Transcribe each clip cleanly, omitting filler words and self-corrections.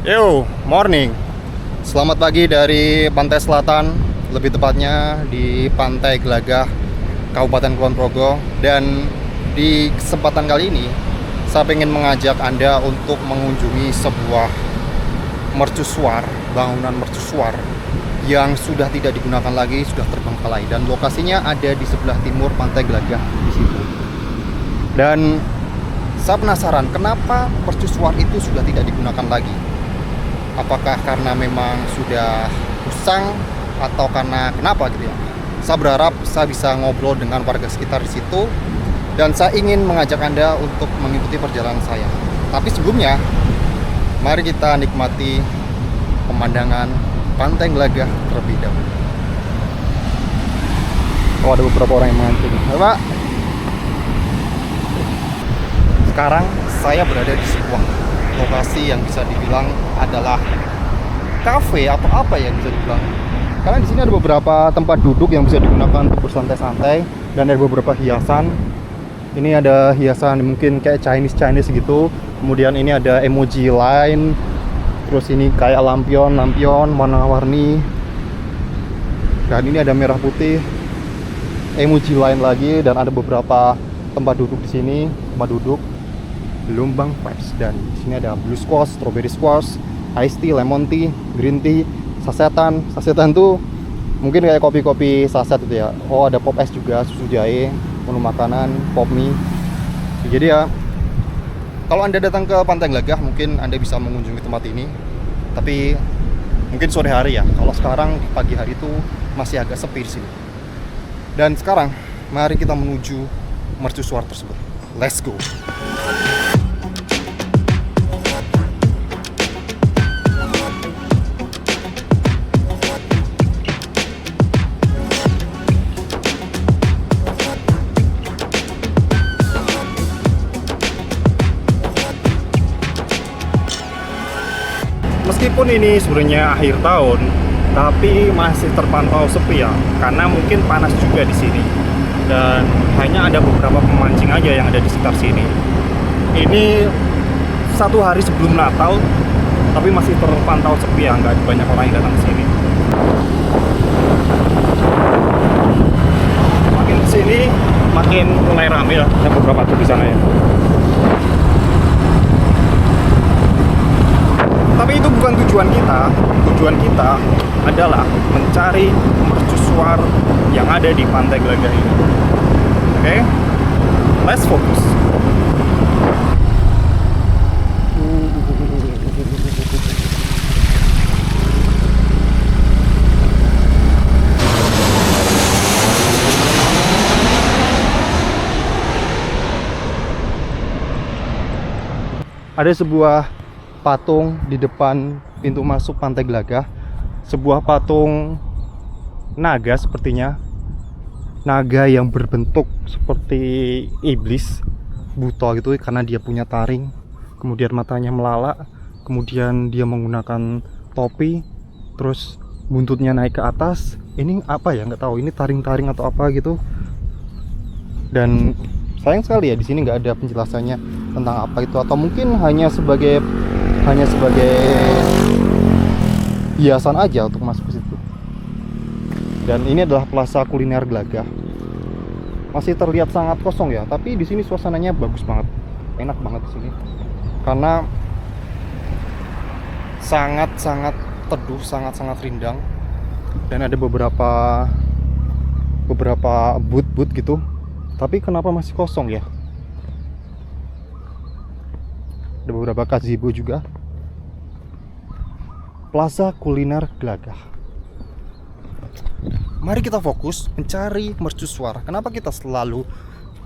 Yo, morning. Selamat pagi dari pantai selatan, lebih tepatnya di Pantai Glagah, Kabupaten Kulon Progo. Dan di kesempatan kali ini, saya ingin mengajak Anda untuk mengunjungi sebuah mercusuar, bangunan mercusuar yang sudah tidak digunakan lagi, sudah terbengkalai. Dan lokasinya ada di sebelah timur Pantai Glagah di situ. Dan saya penasaran kenapa mercusuar itu sudah tidak digunakan lagi. Apakah karena memang sudah usang atau karena kenapa gitu ya. Saya berharap saya bisa ngobrol dengan warga sekitar di situ dan saya ingin mengajak Anda untuk mengikuti perjalanan saya. Tapi sebelumnya, mari kita nikmati pemandangan Pantai Glagah terlebih dahulu. Oh, ada beberapa orang yang mengantri. Pak, sekarang saya berada di sebuah lokasi yang bisa dibilang adalah kafe atau apa ya bisa dibilang. Karena di sini ada beberapa tempat duduk yang bisa digunakan untuk bersantai-santai dan ada beberapa hiasan. Ini ada hiasan mungkin kayak Chinese gitu. Kemudian ini ada emoji lain. Terus ini kayak lampion warna-warni. Dan ini ada merah putih. Emoji lain lagi dan ada beberapa tempat duduk di sini, tempat duduk Lumbang Vibes. Dan di sini ada blue squash, strawberry squash, iced tea, lemon tea, green tea, sasetan. Sasetan tuh mungkin kayak kopi-kopi saset gitu ya. Oh, ada pop es juga, susu jahe, menu makanan, pop mie. Jadi ya, kalau Anda datang ke Pantai Glagah, mungkin Anda bisa mengunjungi tempat ini. Tapi mungkin sore hari ya. Kalau sekarang di pagi hari itu masih agak sepi di sini. Dan sekarang mari kita menuju mercusuar tersebut. Let's go. Meskipun ini sebenarnya akhir tahun, tapi masih terpantau sepi ya, karena mungkin panas juga di sini. Dan hanya ada beberapa pemancing aja yang ada di sekitar sini. Ini satu hari sebelum Natal, tapi masih terpantau sepi ya, nggak banyak orang yang datang ke sini. Makin kesini, makin mulai rame ya. Ada beberapa tuh di sana ya. Tapi itu bukan tujuan kita. Tujuan kita adalah mencari mercusuar yang ada di Pantai Glagah ini. Oke, let's focus. Ada sebuah patung di depan pintu masuk Pantai Glagah. Sebuah patung naga sepertinya. Naga yang berbentuk seperti iblis buta gitu karena dia punya taring. Kemudian matanya melalak. Kemudian dia menggunakan topi. Terus buntutnya naik ke atas. Ini apa ya, nggak tahu. Ini taring-taring atau apa gitu. Dan sayang sekali ya di sini nggak ada penjelasannya tentang apa itu, atau mungkin hanya sebagai hiasan aja untuk masuk ke situ. Dan ini adalah Plaza Kuliner Glagah. Masih terlihat sangat kosong ya, tapi di sini suasananya bagus banget, enak banget di sini. Karena sangat teduh, sangat rindang. Dan ada beberapa booth gitu. Tapi kenapa masih kosong ya? Ada beberapa gazebo juga. Plaza Kuliner Glagah. Mari kita fokus mencari mercusuar. Kenapa kita selalu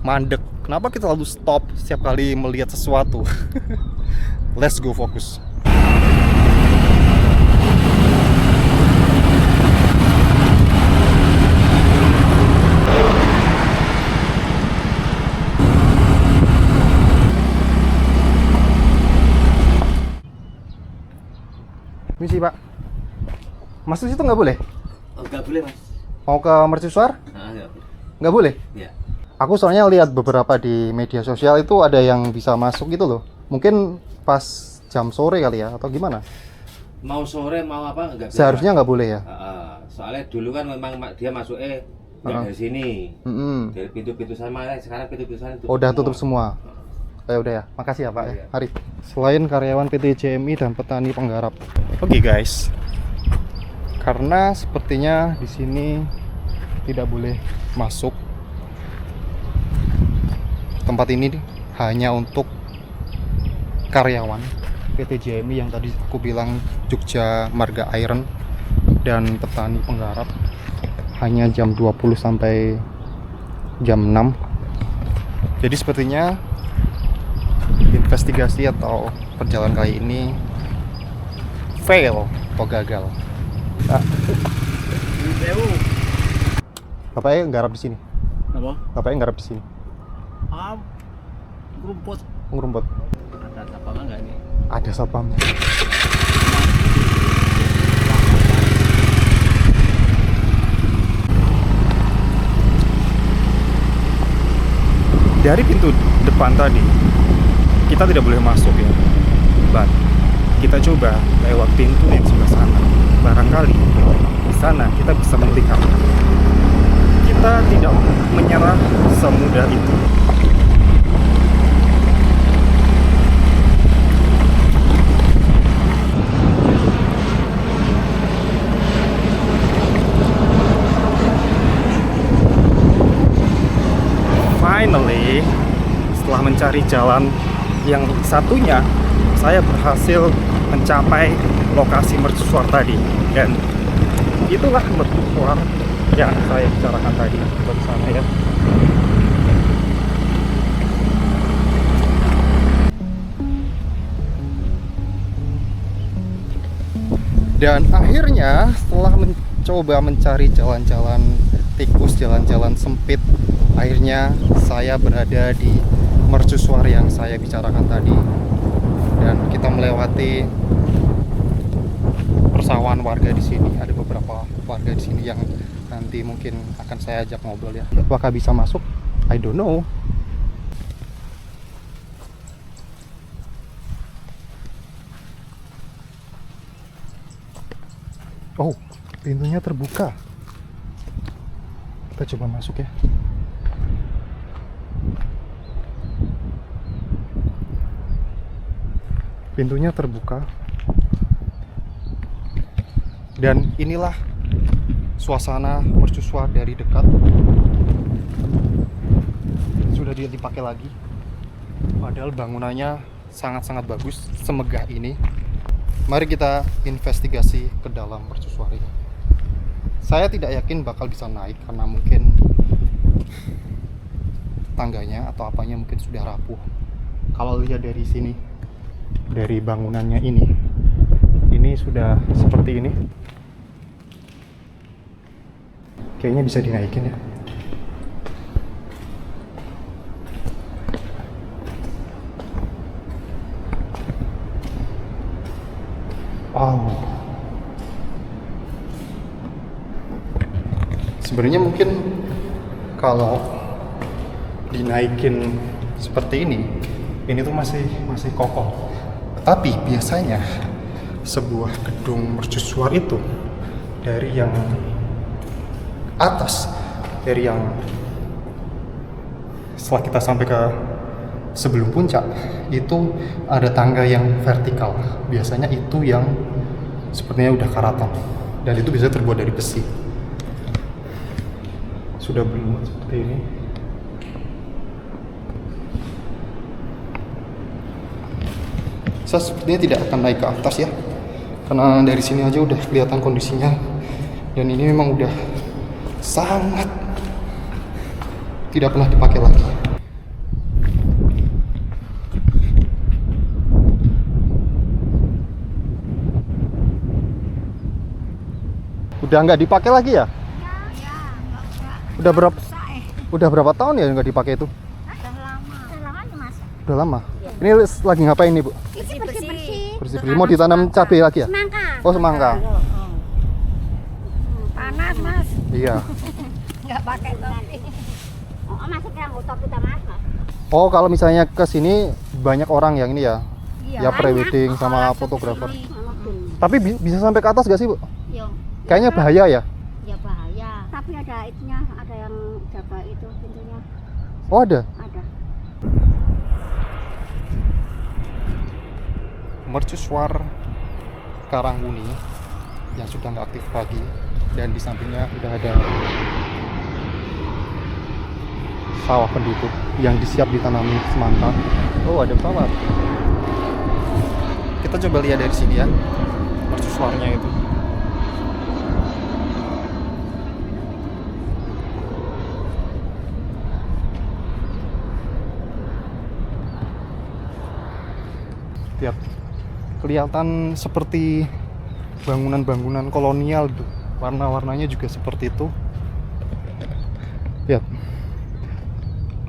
mandek? Kenapa kita selalu stop setiap kali melihat sesuatu? Let's go fokus. Misi Pak, masuk situ nggak boleh? Oh, nggak boleh mas. Mau ke mercusuar? Nggak boleh. Nggak boleh? Ya. Aku soalnya lihat beberapa di media sosial itu ada yang bisa masuk gitu loh. Mungkin pas jam sore kali ya, atau gimana? Mau sore mau apa nggak bisa. Seharusnya nggak boleh ya? Soalnya dulu kan memang dia masuknya nggak dari sini. Dari pintu-pintu sana, sekarang pintu-pintu sana tutup. Udah tutup semua. Udah ya, makasih ya Pak. Iya. Mari. Selain karyawan PT JMI dan petani penggarap. Oke guys, karena sepertinya di sini tidak boleh masuk. Tempat ini hanya untuk karyawan PT JMI yang tadi aku bilang Jogja Marga Iron dan petani penggarap, hanya jam 20 sampai jam 6. Jadi sepertinya investigasi atau perjalanan kali ini fail atau gagal. Bapaknya nggarap di sini. Apa? Bapaknya nggarap di sini. Rumput. Ngerumput. Ada apa enggak ini? Ada satpam. Dari pintu depan tadi kita tidak boleh masuk ya. But kita coba lewat pintu yang sebelah sana. Barangkali di sana kita bisa melihat. Kita tidak menyerah semudah itu. Finally, setelah mencari jalan yang satunya, saya berhasil mencapai lokasi mercusuar tadi. Dan itulah mercusuar yang saya bicarakan tadi di sana ya. Dan akhirnya setelah mencoba mencari jalan-jalan tikus, jalan-jalan sempit, akhirnya saya berada di mercusuar yang saya bicarakan tadi. Dan kita melewati persawahan warga di sini. Ada beberapa warga di sini yang nanti mungkin akan saya ajak ngobrol ya. Apakah bisa masuk? I don't know. Oh, pintunya terbuka. Kita coba masuk ya. Pintunya terbuka. Dan inilah suasana mercusuar dari dekat. Sudah dipakai lagi. Padahal bangunannya sangat-sangat bagus, semegah ini. Mari kita investigasi ke dalam mercusuar ini. Saya tidak yakin bakal bisa naik karena mungkin tangganya atau apanya mungkin sudah rapuh. Kalau lihat dari sini, dari bangunannya ini sudah seperti ini. Kayaknya bisa dinaikin ya. Wow. Sebenarnya mungkin kalau dinaikin seperti ini tuh masih kokoh. Tapi biasanya sebuah gedung mercusuar itu dari yang atas, dari yang setelah kita sampai ke sebelum puncak itu ada tangga yang vertikal. Biasanya itu yang sepertinya udah karatan, dan itu bisa terbuat dari besi. Sudah berlumut seperti ini. Saya sepertinya tidak akan naik ke atas ya, karena dari sini aja udah kelihatan kondisinya, dan ini memang udah sangat tidak pernah dipakai lagi. Udah nggak dipakai lagi ya? Udah Berapa tahun ya nggak dipakai itu? Udah lama nih mas. Udah lama. Ini lagi ngapain nih Bu? Bersih-bersih. Mau ditanam cabai lagi ya? Semangka. Oh, semangka. Panas mas. Iya. Nggak pakai topi. Oh masih kira mau topi mas. Oh, kalau misalnya ke sini banyak orang yang ini ya, Ya prewedding sama fotografer. Tapi bisa sampai ke atas gak sih, Bu? Yo. Kayaknya bahaya ya. Ya bahaya. Tapi ada itunya, ada yang jaga itu pintunya. Oh, ada. Ada. Mercusuar Karangmuni yang sudah nggak aktif lagi, dan di sampingnya udah ada sawah penduduk yang disiap ditanami semangka. Oh, ada pesawat. Kita coba lihat dari sini ya, mercusuarnya itu. Lihat, kelihatan seperti bangunan-bangunan kolonial tuh. Warna-warnanya juga seperti itu. Lihat,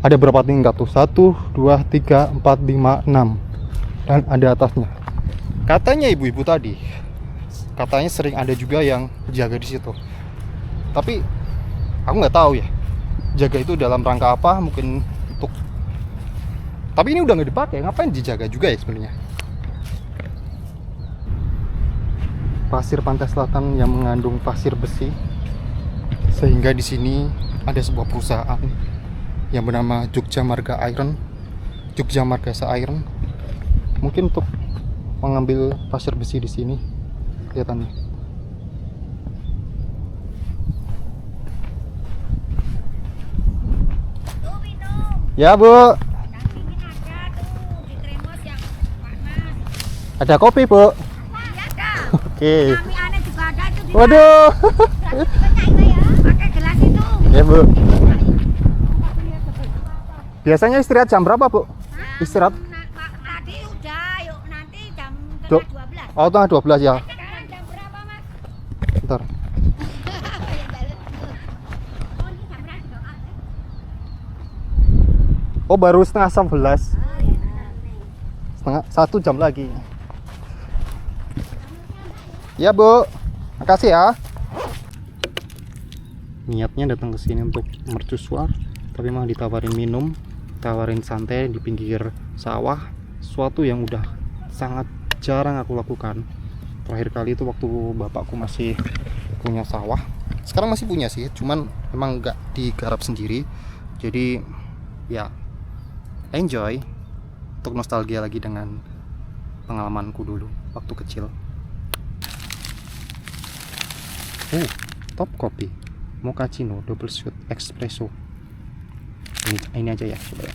ada berapa tingkat tuh? 1, 2, 3, 4, 5, 6, dan ada atasnya. Katanya ibu-ibu tadi, katanya sering ada juga yang jaga di situ. Tapi aku nggak tahu ya, jaga itu dalam rangka apa? Mungkin untuk, tapi ini udah nggak dipakai, ngapain dijaga juga ya sebenarnya? Pasir pantai selatan yang mengandung pasir besi, sehingga di sini ada sebuah perusahaan yang bernama Jogja Marga Iron, Jogja Margasa Iron, mungkin untuk mengambil pasir besi di sini. Kelihatannya. Ya, Bu. Ada kopi, Bu. Oke. Kami aneh juga ada itu di. Waduh. Pakai gelas itu. Ya, Bu. Biasanya istirahat jam berapa, Bu? Istirahat? Tadi udah, yuk nanti jam Dok. setengah 12. Oh, tengah 12 ya. Sekarang jam berapa, Mas? Bentar. Oh, ini jam berapa? Oh, baru setengah 11. Setengah 1 jam lagi. Ya, Bu. Makasih ya. Niatnya datang ke sini untuk mercusuar, tapi malah ditawarin minum, tawarin santai di pinggir sawah, sesuatu yang udah sangat jarang aku lakukan. Terakhir kali itu waktu bapakku masih punya sawah. Sekarang masih punya sih, cuman memang nggak digarap sendiri. Jadi ya enjoy, untuk nostalgia lagi dengan pengalamanku dulu waktu kecil. Top kopi mochaccino double shot espresso. Ini aja ya, coba ya.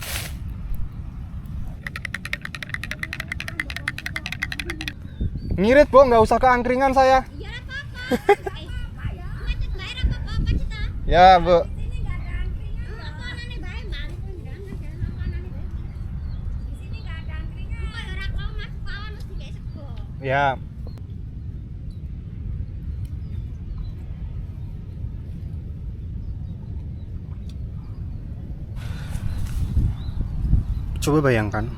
Ngirit, Bu, nggak usah ke angkringan saya. Iya, apa-apa. Macet bayar apa-apa kita? Ya, Bu. Sini enggak ada angkringan. Makanannya bae, Mbak. Undangan dan makanannya bae. Di sini enggak ada angkringan. Kok ora kau Mas Pawan mesti kayak sego. Ya. Coba bayangkan,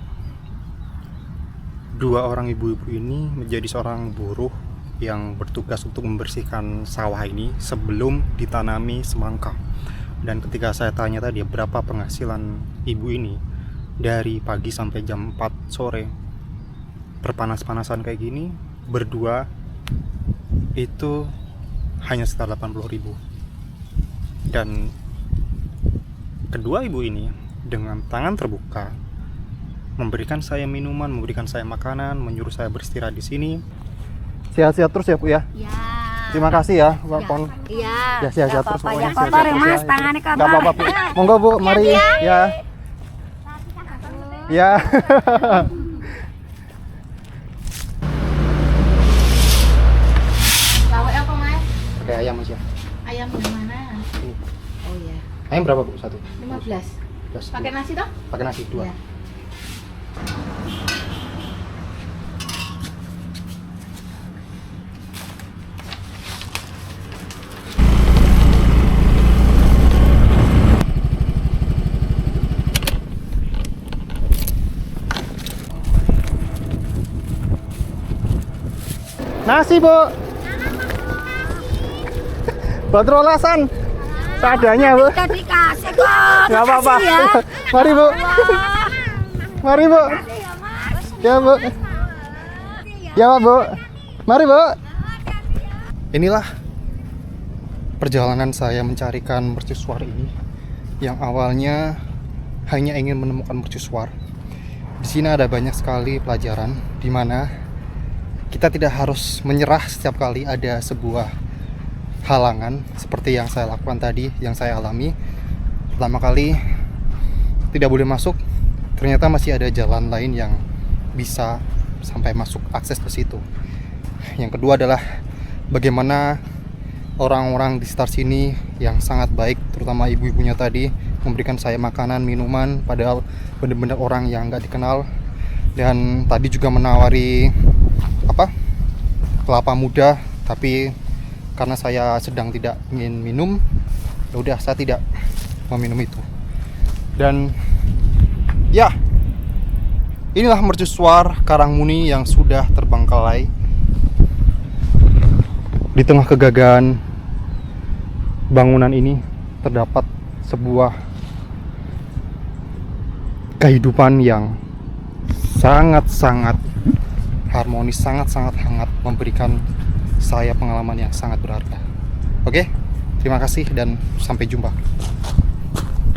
dua orang ibu-ibu ini menjadi seorang buruh yang bertugas untuk membersihkan sawah ini sebelum ditanami semangka. Dan ketika saya tanya tadi berapa penghasilan ibu ini dari pagi sampai jam 4 sore, berpanas-panasan kayak gini, berdua itu hanya sekitar 80.000. Dan kedua ibu ini dengan tangan terbuka memberikan saya minuman, memberikan saya makanan, menyuruh saya beristirahat di sini. Sehat-sehat terus ya, Bu ya. Ya. Terima kasih ya, Pak Pon. Iya. Ya, sehat-sehat terus Apa-apa pokoknya. yang kotor ya, Mas, tangannya kotor. Enggak apa-apa, Bu. Monggo, Bu, mari. Ya. Ya. Lauk apa, Mas? Pakai ayam, Mas ya. Ayam yang mana? Ini. Oh iya. Ayam berapa, Bu? 1. 15. Pakai nasi toh? Pakai nasi 2. Iya. Nasi, Bu. Buat rolasan. Seadanya, Bu. Kita dikasih kok. Enggak apa-apa. Makasih ya. Mari, Bu. Wah. Mari, Bu. Makasih ya, Mas. Ya, Bu. Ya Pak, Bu. Mari Bu. Inilah perjalanan saya mencarikan mercusuar ini, yang awalnya hanya ingin menemukan mercusuar. Di sini ada banyak sekali pelajaran di mana kita tidak harus menyerah setiap kali ada sebuah halangan seperti yang saya lakukan tadi, yang saya alami. Pertama kali tidak boleh masuk, ternyata masih ada jalan lain yang bisa sampai masuk akses ke situ. Yang kedua adalah bagaimana orang-orang di sekitar sini yang sangat baik, terutama ibu-ibunya tadi, memberikan saya makanan, minuman, padahal benar-benar orang yang nggak dikenal. Dan tadi juga menawari kelapa muda, tapi karena saya sedang tidak ingin minum, ya udah saya tidak meminum itu. Dan ya, inilah mercusuar Karangmuni yang sudah terbengkalai. Di tengah kegagahan bangunan ini terdapat sebuah kehidupan yang sangat-sangat harmonis, sangat-sangat hangat, memberikan saya pengalaman yang sangat berharga. Oke, terima kasih dan sampai jumpa.